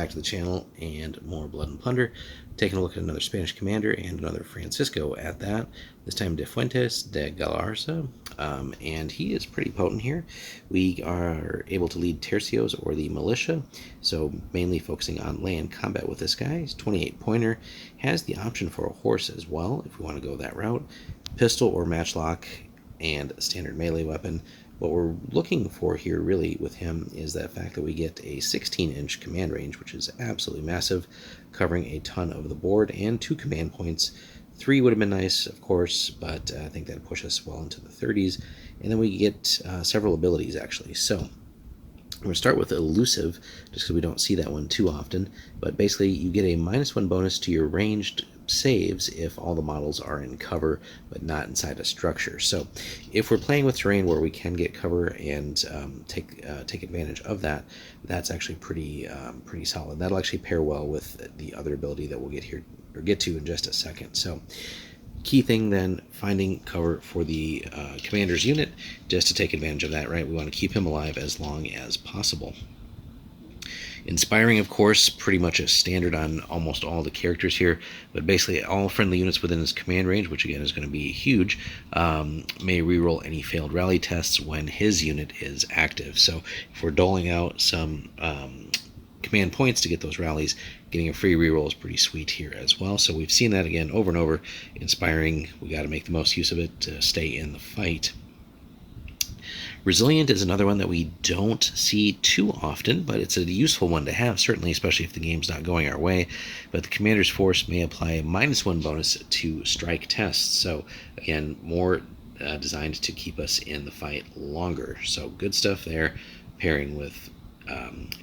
back to the channel and more Blood and Plunder. Taking a look at another Spanish commander and another Francisco at that. This time De Fuentes De Galarza, and he is pretty potent here. We are able to lead tercios or the militia, so mainly focusing on land combat with this guy. He's 28 pointer, has the option for a horse as well if we want to go that route. Pistol or matchlock and standard melee weapon. What we're looking for here really with him is that fact that we get a 16-inch command range, which is absolutely massive, covering a ton of the board, and 2 command points. 3 would have been nice, of course, but I think that'd push us well into the 30s. And then we get several abilities, actually. So I'm going to start with elusive, just because we don't see that one too often. But basically, you get a -1 bonus to your ranged saves if all the models are in cover but not inside a structure. So if we're playing with terrain where we can get cover and take advantage of that, that's actually pretty solid. That'll actually pair well with the other ability that we'll get to in just a second. So key thing then, finding cover for the commander's unit just to take advantage of that, right? We want to keep him alive as long as possible. Inspiring, of course, pretty much a standard on almost all the characters here, but basically all friendly units within his command range, which again is going to be huge, may reroll any failed rally tests when his unit is active. So if we're doling out some command points to get those rallies, getting a free reroll is pretty sweet here as well. So we've seen that again over and over. Inspiring, we got to make the most use of it to stay in the fight. Resilient is another one that we don't see too often, but it's a useful one to have, certainly, especially if the game's not going our way. But the commander's force may apply a -1 bonus to strike tests. So again, more designed to keep us in the fight longer. So good stuff there, pairing with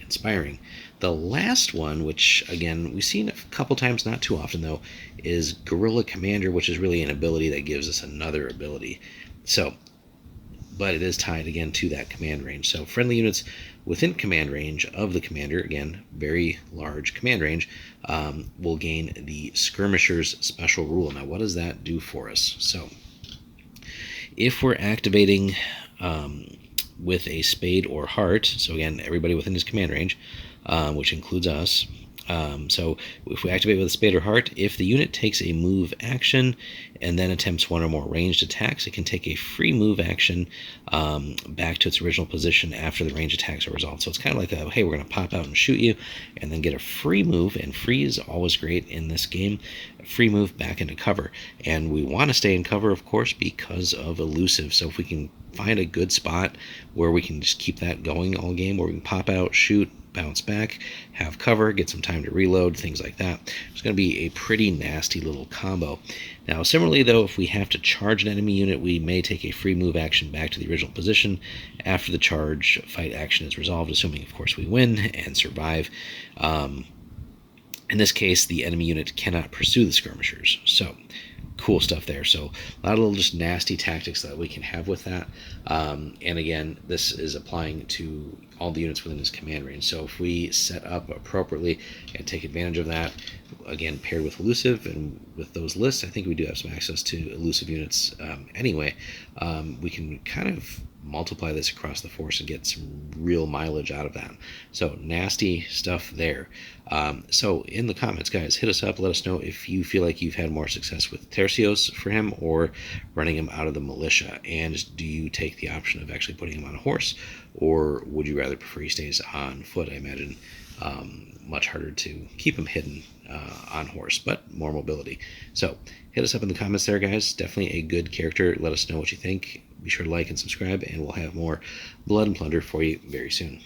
inspiring. The last one, which again we've seen a couple times, not too often though, is Guerrilla Commander, which is really an ability that gives us another ability. So but it is tied again to that command range. So friendly units within command range of the commander, again, very large command range, will gain the Skirmisher's special rule. Now, what does that do for us? So if we're activating with a spade or heart, so again, everybody within his command range, which includes us, so if we activate with a spade or heart, if the unit takes a move action and then attempts 1 or more ranged attacks, it can take a free move action back to its original position after the range attacks are resolved. So it's kind of like hey, we're going to pop out and shoot you and then get a free move, and free is always great in this game, a free move back into cover. And we want to stay in cover, of course, because of elusive. So if we can find a good spot where we can just keep that going all game, where we can pop out, shoot, bounce back, have cover, get some time to reload, things like that, it's going to be a pretty nasty little combo. Now, similarly though, if we have to charge an enemy unit, we may take a free move action back to the original position after the charge fight action is resolved, assuming of course we win and survive. In this case, the enemy unit cannot pursue the skirmishers. So cool stuff there. So a lot of little just nasty tactics that we can have with that. And again, this is applying to all the units within his command range. So if we set up appropriately and take advantage of that, again, paired with elusive and with those lists, I think we do have some access to elusive units anyway. We can kind of multiply this across the force and get some real mileage out of that. So nasty stuff there. So in the comments, guys, hit us up, let us know if you feel like you've had more success with tercios for him or running him out of the militia, and do you take the option of actually putting him on a horse, or would you rather prefer he stays on foot? I imagine much harder to keep him hidden on horse, but more mobility. So hit us up in the comments there, guys. Definitely a good character. Let us know what you think. Be sure to like and subscribe, and we'll have more Blood and Plunder for you very soon.